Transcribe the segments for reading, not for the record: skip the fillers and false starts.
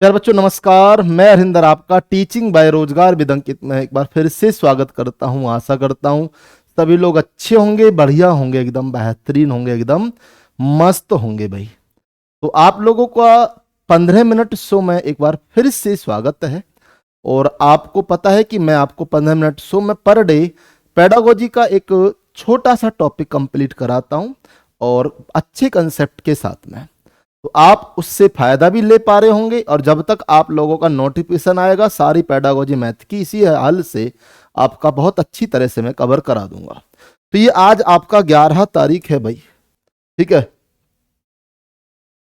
यार बच्चों नमस्कार। मैं हरिंदर आपका टीचिंग बाय रोजगार विद अंकित में एक बार फिर से स्वागत करता हूं। आशा करता हूं सभी लोग अच्छे होंगे, बढ़िया होंगे, एकदम बेहतरीन होंगे, एकदम मस्त होंगे भाई। तो आप लोगों का 15 मिनट शो में एक बार फिर से स्वागत है। और आपको पता है कि मैं आपको 15 मिनट शो में पर डे पेडागोजी का एक छोटा सा टॉपिक कंप्लीट कराता हूं और अच्छे कंसेप्ट के साथ में। तो आप उससे फायदा भी ले पा रहे होंगे और जब तक आप लोगों का नोटिफिकेशन आएगा सारी पेडागोजी मैथ की इसी हल से आपका बहुत अच्छी तरह से मैं कवर करा दूंगा। तो ये आज आपका 11 तारीख है भाई, ठीक है।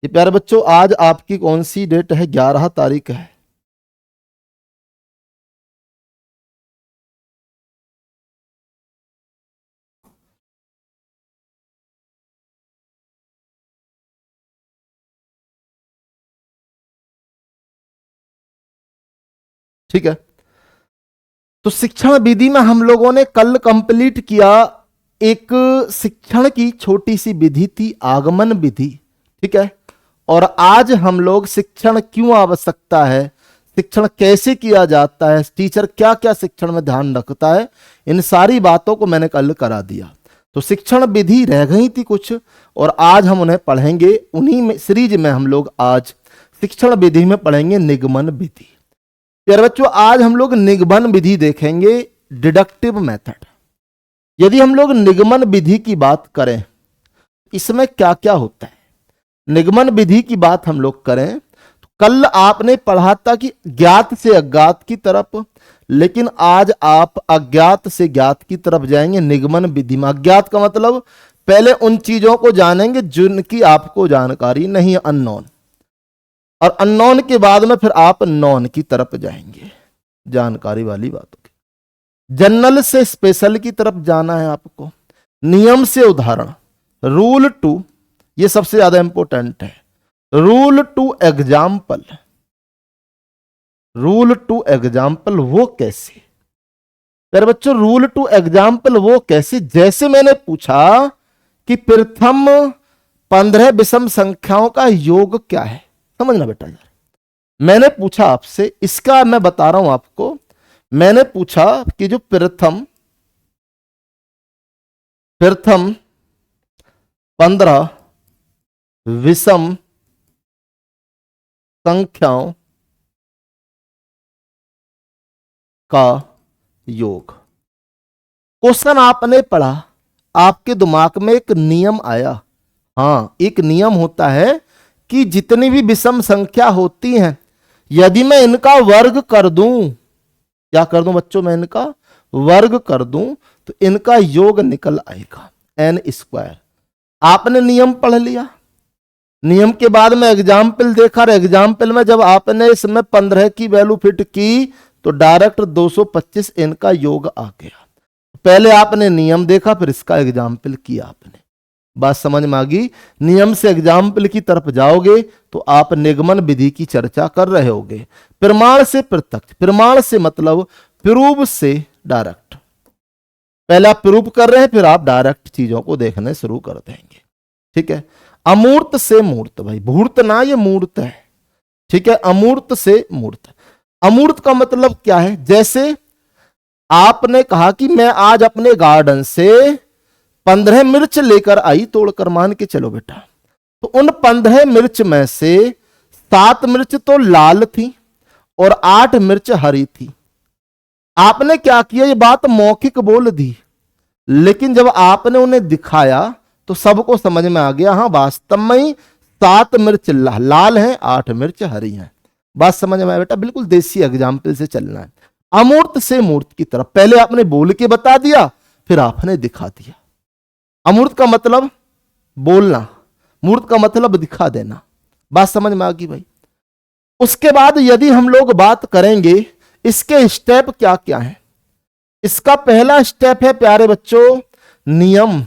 ये प्यारे बच्चों आज आपकी कौन सी डेट है? 11 तारीख है। ठीक है, तो शिक्षण विधि में हम लोगों ने कल कंप्लीट किया एक शिक्षण की छोटी सी विधि थी, आगमन विधि, ठीक है। और आज हम लोग शिक्षण क्यों आवश्यकता है, शिक्षण कैसे किया जाता है, टीचर क्या क्या शिक्षण में ध्यान रखता है, इन सारी बातों को मैंने कल करा दिया। तो शिक्षण विधि रह गई थी कुछ और आज हम उन्हें पढ़ेंगे। उन्हीं में सीरीज में हम लोग आज शिक्षण विधि में पढ़ेंगे निगमन विधि। प्यारे बच्चों आज हम लोग निगमन विधि देखेंगे, डिडक्टिव मेथड। यदि हम लोग निगमन विधि की बात करें इसमें क्या क्या होता है, निगमन विधि की बात हम लोग करें तो कल आपने पढ़ा था कि ज्ञात से अज्ञात की तरफ, लेकिन आज आप अज्ञात से ज्ञात की तरफ जाएंगे निगमन विधि में। अज्ञात का मतलब पहले उन चीजों को जानेंगे जिनकी आपको जानकारी नहीं है, अननोन, और अननोन के बाद में फिर आप नॉन की तरफ जाएंगे, जानकारी वाली बातों की। जनरल से स्पेशल की तरफ जाना है आपको। नियम से उदाहरण, रूल टू, ये सबसे ज्यादा इंपॉर्टेंट है। Rule two example, rule two example वो कैसे? मेरे बच्चों रूल टू एग्जाम्पल वो कैसे, जैसे मैंने पूछा कि प्रथम 15 विषम संख्याओं का योग क्या है, समझना बेटा यार। मैंने पूछा आपसे, इसका मैं बता रहा हूं आपको। मैंने पूछा कि जो प्रथम 15 विषम संख्याओं का योग। क्वेश्चन आपने पढ़ा, आपके दिमाग में एक नियम आया। हाँ, एक नियम होता है कि जितनी भी विषम संख्या होती हैं यदि मैं इनका वर्ग कर दूं, क्या कर दूं बच्चों, मैं इनका वर्ग कर दूं तो इनका योग निकल आएगा n²। आपने नियम पढ़ लिया, नियम के बाद में एग्जाम्पल देखा, और एग्जाम्पल में जब आपने इसमें 15 की वैल्यू फिट की तो डायरेक्ट 225 इनका योग आ गया। पहले आपने नियम देखा फिर इसका एग्जाम्पल किया आपने, बात समझ में आ गई। नियम से एग्जाम्पल की तरफ जाओगे तो आप निगमन विधि की चर्चा कर रहे होगे। प्रमाण से प्रत्यक्ष, प्रमाण से मतलब प्रूव से डायरेक्ट। पहले आप प्रूव कर रहे हैं फिर आप डायरेक्ट चीजों को देखने शुरू कर देंगे, ठीक है। अमूर्त से मूर्त, भाई भूर्त ना, ये मूर्त है, ठीक है। अमूर्त से मूर्त, अमूर्त का मतलब क्या है? जैसे आपने कहा कि मैं आज अपने गार्डन से 15 मिर्च लेकर आई तोड़कर, मान के चलो बेटा, तो उन 15 मिर्च में से 7 मिर्च तो लाल थी और 8 मिर्च हरी थी। आपने क्या किया, ये बात मौखिक बोल दी, लेकिन जब आपने उन्हें दिखाया तो सबको समझ में आ गया, हाँ वास्तव में ही 7 मिर्च लाल हैं, 8 मिर्च हरी हैं। बात समझ में आया बेटा, बिल्कुल देसी एग्जाम्पल से चलना है। अमूर्त से मूर्त की तरफ, पहले आपने बोल के बता दिया फिर आपने दिखा दिया। अमूर्त का मतलब बोलना, मूर्त का मतलब दिखा देना, बात समझ में आ गई भाई। उसके बाद यदि हम लोग बात करेंगे इसके स्टेप क्या क्या है, इसका पहला स्टेप है प्यारे बच्चों नियम।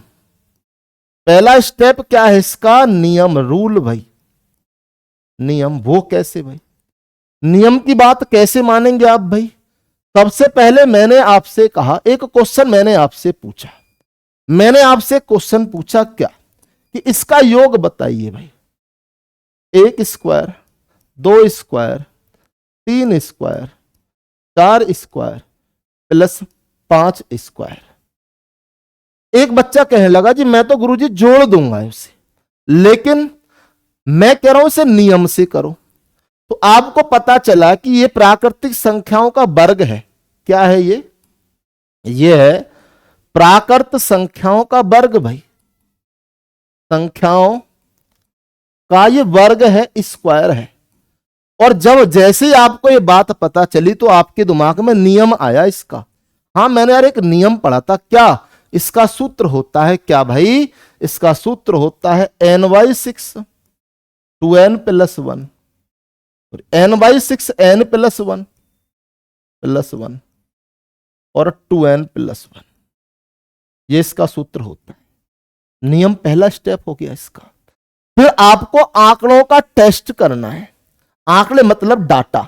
पहला स्टेप क्या है इसका? नियम, रूल भाई। नियम वो कैसे भाई, नियम की बात कैसे मानेंगे आप भाई? सबसे पहले मैंने आपसे कहा, एक क्वेश्चन मैंने आपसे पूछा, मैंने आपसे क्वेश्चन पूछा क्या कि इसका योग बताइए भाई। 1 square, 2 square, 3 square 4 square plus 5 square. एक बच्चा कहने लगा जी मैं तो गुरुजी जोड़ दूंगा उसे, लेकिन मैं कह रहा हूं इसे नियम से करो। तो आपको पता चला कि ये प्राकृतिक संख्याओं का वर्ग है। क्या है ये है प्राकृत संख्याओं का वर्ग भाई। संख्याओं का ये वर्ग है, स्क्वायर है। और जब जैसे ही आपको ये बात पता चली तो आपके दिमाग में नियम आया इसका। हाँ मैंने यार एक नियम पढ़ा था, क्या इसका सूत्र होता है क्या भाई? इसका सूत्र होता है n/6 2n + 1 n/6 n + 1 और 2n + 1। ये इसका सूत्र होता है। नियम पहला स्टेप हो गया इसका। फिर आपको आंकड़ों का टेस्ट करना है। आंकड़े मतलब डाटा,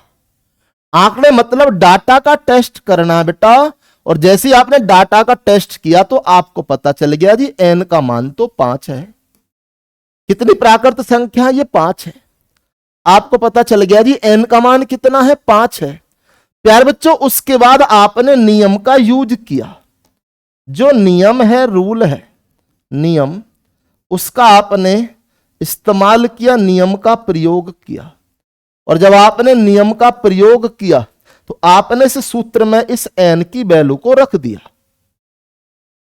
आंकड़े मतलब डाटा का टेस्ट करना है बेटा। और जैसे ही आपने डाटा का टेस्ट किया तो आपको पता चल गया जी n का मान तो 5 है। कितनी प्राकृत संख्या? ये 5 है। आपको पता चल गया जी n का मान कितना है? 5 है। प्यारे बच्चों उसके बाद आपने नियम का यूज किया। जो नियम है, रूल है, नियम, उसका आपने इस्तेमाल किया, नियम का प्रयोग किया। और जब आपने नियम का प्रयोग किया तो आपने इस सूत्र में इस n की वैल्यू को रख दिया।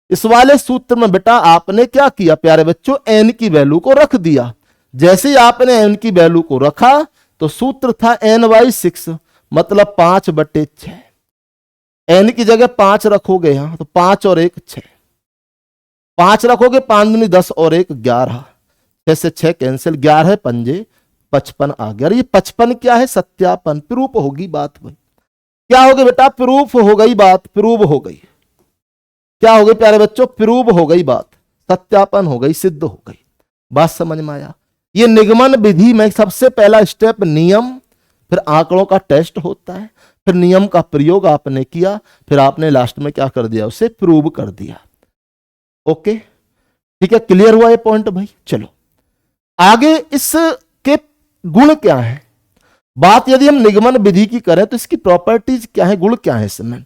इस वाले सूत्र में बेटा आपने क्या किया प्यारे बच्चों? n की वैल्यू को रख दिया। जैसे ही आपने n की वैल्यू को रखा तो सूत्र था n/6 मतलब 5/6। n की जगह 5 रखोगे यहां तो 5 और 1 6, 5 रखोगे 5 दूनी 10 और 1 11, 6 से 6 कैंसिल, 11 पंजे 55 आ गया। ये 55 क्या है? सत्यापन, प्रूफ होगी बात भाई। क्या होगी बेटा? प्रूफ हो गई बात, प्रूव हो गई। क्या हो गई प्यारे बच्चों? प्रूव हो गई बात, सत्यापन हो गई, सिद्ध हो गई। बात समझ में आया? ये निगमन विधि में सबसे पहला स्टेप नियम, फिर आंकड़ों का टेस्ट होता है, फिर नियम का प्रयोग आपने किया, फिर आपने लास्ट में क्या कर दिया? उसे प्रूव कर दिया। ओके ठीक है, क्लियर हुआ ये पॉइंट भाई? चलो आगे इसके गुण क्या है? बात यदि हम निगमन विधि की करें तो इसकी प्रॉपर्टीज क्या है, गुण क्या है? इसमें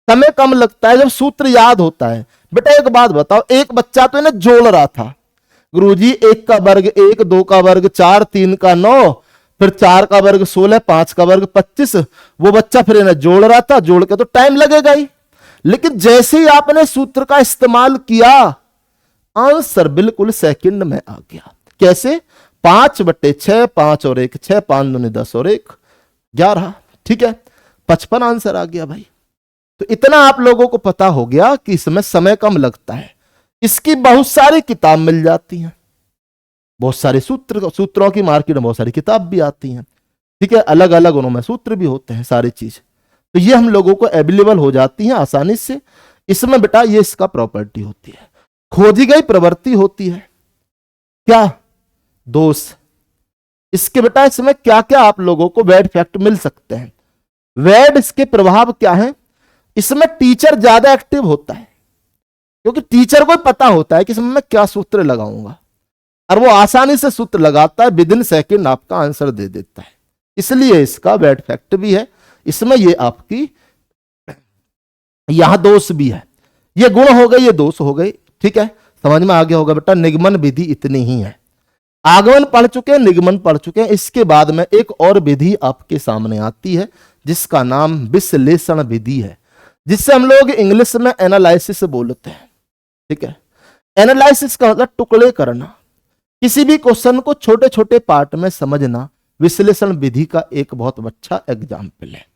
समय कम लगता है जब सूत्र याद होता है। बेटा एक बात बताओ, एक बच्चा तो इन्हें जोड़ रहा था, गुरुजी 1 का वर्ग 1, 2 का वर्ग 4, 3 का 9, फिर 4 का वर्ग 16, 5 का वर्ग 25। वो बच्चा फिर इन्हें जोड़ रहा था, जोड़ के तो टाइम लगेगा ही। लेकिन जैसे ही आपने सूत्र का इस्तेमाल किया आंसर बिल्कुल सेकंड में आ गया। कैसे? 5/6, 5 और 1 6, 5 दूनी 10 और 1 11, ठीक है 55 आंसर आ गया भाई। तो इतना आप लोगों को पता हो गया कि इसमें समय कम लगता है। इसकी बहुत सारी किताब मिल जाती हैं, बहुत सारे सूत्रों की मार्केट में बहुत सारी किताब भी आती हैं, ठीक है, अलग अलग उनमें सूत्र भी होते हैं, सारी चीज तो ये हम लोगों को अवेलेबल हो जाती हैं आसानी से। इसमें बेटा ये इसका प्रॉपर्टी होती है। खोजी गई प्रवृत्ति होती है क्या? दोष। इसके बेटा इसमें क्या क्या आप लोगों को वैड फैक्ट मिल सकते हैं? वैड इसके प्रभाव क्या है? इसमें टीचर ज्यादा एक्टिव होता है, क्योंकि टीचर को पता होता है कि इसमें मैं क्या सूत्र लगाऊंगा, और वो आसानी से सूत्र लगाता है, विद इन सेकेंड आपका आंसर दे देता है। इसलिए इसका वैड फैक्ट भी है। इसमें ये आपकी यहां दोष भी है। ये गुण हो गए, ये दोष हो गए, ठीक है, समझ में आ गया होगा बेटा। निगमन विधि इतनी ही है। आगमन पढ़ चुके हैं, निगमन पढ़ चुके हैं। इसके बाद में एक और विधि आपके सामने आती है जिसका नाम विश्लेषण विधि है, जिससे हम लोग इंग्लिश में एनालिसिस बोलते हैं, ठीक है। एनालिसिस का मतलब टुकड़े करना, किसी भी क्वेश्चन को छोटे छोटे पार्ट में समझना विश्लेषण विधि का एक बहुत अच्छा एग्जाम्पल है।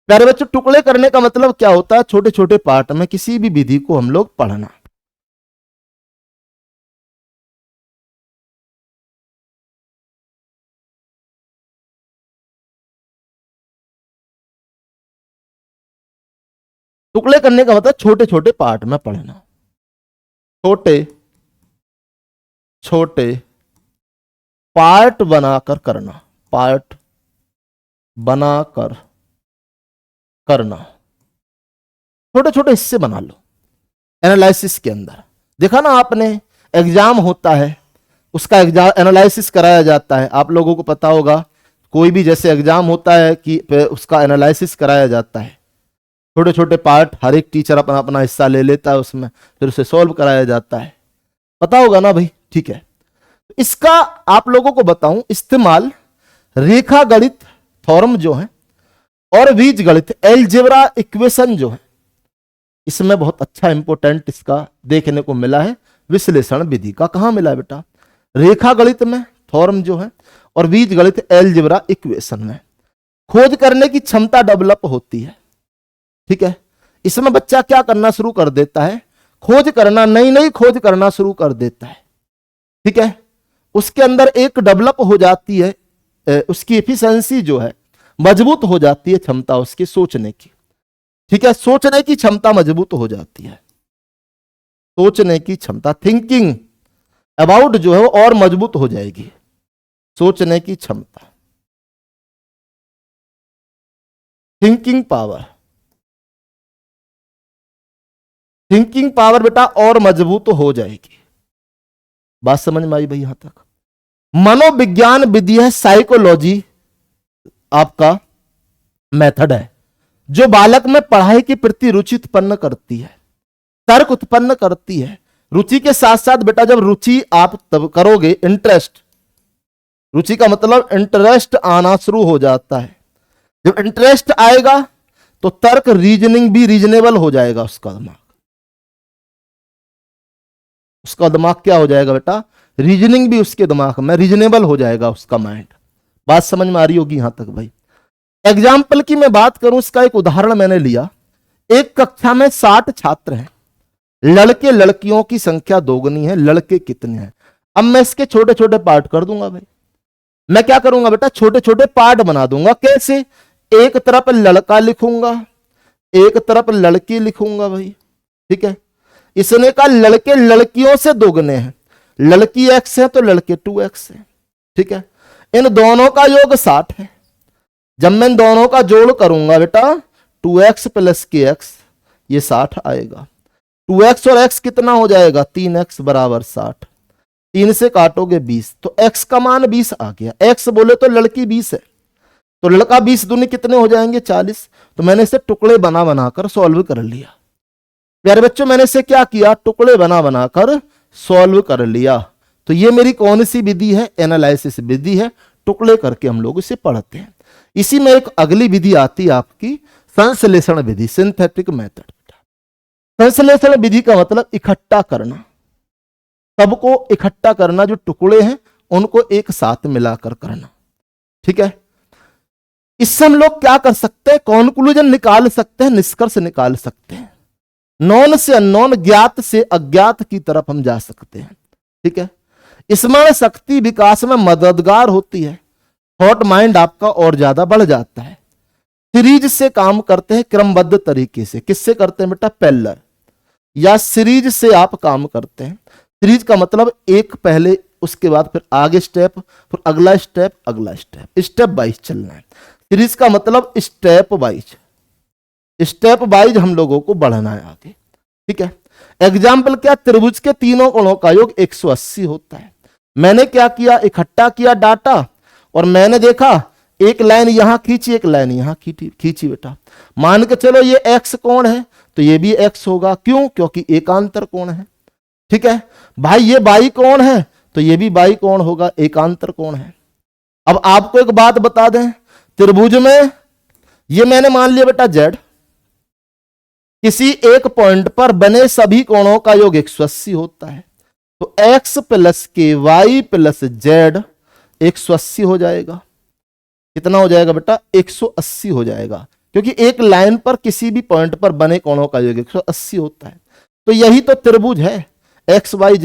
प्यारे बच्चों, टुकड़े करने का मतलब क्या होता है? छोटे छोटे पार्ट में किसी भी विधि को हम लोग पढ़ना। टुकड़े करने का मतलब छोटे छोटे पार्ट में पढ़ना, छोटे छोटे पार्ट बनाकर करना, पार्ट बनाकर करना, छोटे छोटे हिस्से बना लो। एनालिसिस के अंदर देखा ना आपने, एग्जाम होता है, उसका एग्जाम एनालिसिस कराया जाता है। आप लोगों को पता होगा कोई भी जैसे एग्जाम होता है कि उसका एनालिसिस कराया जाता है, छोटे छोटे पार्ट, हर एक टीचर अपना अपना हिस्सा ले लेता है उसमें, फिर उसे सॉल्व कराया जाता है, पता होगा ना भाई। ठीक है, इसका आप लोगों को बताऊं इस्तेमाल रेखा गणित थ्योरम जो है और बीज गणित एलजेब्रा इक्वेशन जो है, इसमें बहुत अच्छा इंपोर्टेंट इसका देखने को मिला है। विश्लेषण विधि का कहां मिला है बेटा? रेखा गणित में थ्योरम जो है और बीज गणित एलजेब्रा इक्वेशन में खोज करने की क्षमता डेवलप होती है। ठीक है, इसमें बच्चा क्या करना शुरू कर देता है? खोज करना, नई नई खोज करना शुरू कर देता है। ठीक है, उसके अंदर एक डेवलप हो जाती है, उसकी एफिशिएंसी जो है मजबूत हो जाती है, क्षमता उसकी सोचने की। ठीक है, सोचने की क्षमता मजबूत हो जाती है, सोचने की क्षमता, थिंकिंग अबाउट जो है वो और मजबूत हो जाएगी, सोचने की क्षमता, थिंकिंग पावर, थिंकिंग पावर बेटा और मजबूत हो जाएगी। बात समझ में आई भाई? यहां तक मनोविज्ञान विधि है, साइकोलॉजी आपका मेथड है जो बालक में पढ़ाई के प्रति रुचि उत्पन्न करती है, तर्क उत्पन्न करती है। रुचि के साथ साथ बेटा जब रुचि आप तब करोगे, इंटरेस्ट, रुचि का मतलब इंटरेस्ट आना शुरू हो जाता है। जब इंटरेस्ट आएगा तो तर्क, रीजनिंग भी रीजनेबल हो जाएगा उसका दिमाग। उसका दिमाग क्या हो जाएगा बेटा? रीजनिंग भी उसके दिमाग में रीजनेबल हो जाएगा उसका माइंड। बात समझ में आ रही होगी यहां तक भाई? एग्जाम्पल की मैं बात करूं, इसका एक उदाहरण मैंने लिया। एक कक्षा में 60 छात्र हैं, लड़के लड़कियों की संख्या दोगुनी है, लड़के कितने हैं? अब मैं इसके छोटे छोटे पार्ट कर दूंगा भाई। मैं क्या करूंगा बेटा? छोटे छोटे पार्ट बना दूंगा। कैसे? एक तरफ लड़का लिखूंगा, एक तरफ लड़की लिखूंगा भाई। ठीक है, इसने कहा लड़के लड़कियों से दोगुने हैं, लड़की x है तो लड़के 2x है। ठीक है, इन दोनों का योग 60 है। जब मैं इन दोनों का जोड़ करूंगा बेटा 2x प्लस kx, ये 60 आएगा। 2x और x कितना हो जाएगा? 3x बराबर 60। 3 से काटोगे 20, तो x का मान 20 आ गया। x बोले तो लड़की 20 है, तो लड़का 20 दूनी कितने हो जाएंगे? 40। तो मैंने इसे टुकड़े बना बनाकर सॉल्व कर लिया। प्यारे बच्चों, मैंने इसे क्या किया? टुकड़े बना बनाकर सॉल्व कर लिया। तो ये मेरी कौन सी विधि है? एनालिसिस विधि है। टुकड़े करके हम लोग इसे पढ़ते हैं। इसी में एक अगली विधि आती है आपकी संश्लेषण विधि, सिंथेटिक मेथड। संश्लेषण विधि का मतलब इकट्ठा करना, सबको इकट्ठा करना, जो टुकड़े हैं उनको एक साथ मिलाकर करना। ठीक है, इससे हम लोग क्या कर सकते हैं? कंक्लूजन निकाल सकते हैं, निष्कर्ष निकाल सकते हैं। नॉन से अननोन, ज्ञात से अज्ञात की तरफ हम जा सकते हैं। ठीक है, स्मरण शक्ति विकास में मददगार होती है, थॉट माइंड आपका और ज्यादा बढ़ जाता है। सीरीज से काम करते हैं, क्रमबद्ध तरीके से। किससे करते हैं बेटा? पैरेलल या सीरीज से आप काम करते हैं। सीरीज का मतलब एक पहले, उसके बाद फिर आगे स्टेप, फिर अगला स्टेप, अगला स्टेप, स्टेप वाइज चलना है। सीरीज का मतलब स्टेप वाइज, स्टेप वाइज हम लोगों को बढ़ना है आगे। ठीक है, एग्जाम्पल क्या? त्रिभुज के तीनों कोणों का योग 180 होता है। मैंने क्या किया? इकट्ठा किया डाटा और मैंने देखा एक लाइन यहां खींची, एक लाइन यहां खींची बेटा। मान के चलो ये x कोण है तो ये भी x होगा। क्यों? क्योंकि एकांतर कोण है। ठीक है भाई, ये y कोण है तो ये भी y कोण होगा, एकांतर कोण है। अब आपको एक बात बता दें, त्रिभुज में ये मैंने मान लिया बेटा z, किसी एक पॉइंट पर बने सभी कोणों का योग 180 होता है। तो x प्लस के वाई प्लस जेड 180 हो जाएगा। कितना हो जाएगा बेटा? 180 हो जाएगा, क्योंकि एक लाइन पर किसी भी पॉइंट पर बने कोणों का योग 180 होता है। तो यही तो त्रिभुज है, एक्स वाई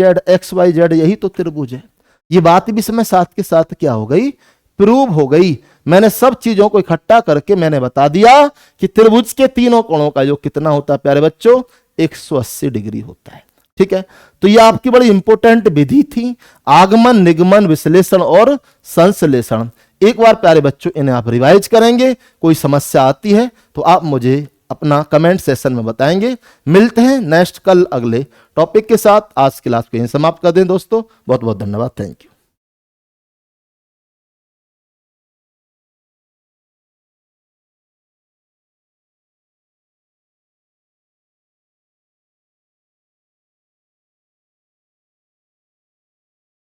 जेड, यही तो त्रिभुज है। ये बात भी इसमें साथ के साथ क्या हो गई? प्रूव हो गई। मैंने सब चीजों को इकट्ठा करके मैंने बता दिया कि त्रिभुज के तीनों कोणों का योग कितना होता है प्यारे बच्चों? 180 डिग्री होता है। ठीक है, तो ये आपकी बड़ी इंपॉर्टेंट विधि थी, आगमन, निगमन, विश्लेषण और संश्लेषण। एक बार प्यारे बच्चों इन्हें आप रिवाइज करेंगे। कोई समस्या आती है तो आप मुझे अपना कमेंट सेशन में बताएंगे। मिलते हैं नेक्स्ट कल अगले टॉपिक के साथ। आज क्लास को यहीं समाप्त कर दें दोस्तों। बहुत बहुत धन्यवाद, थैंक यू।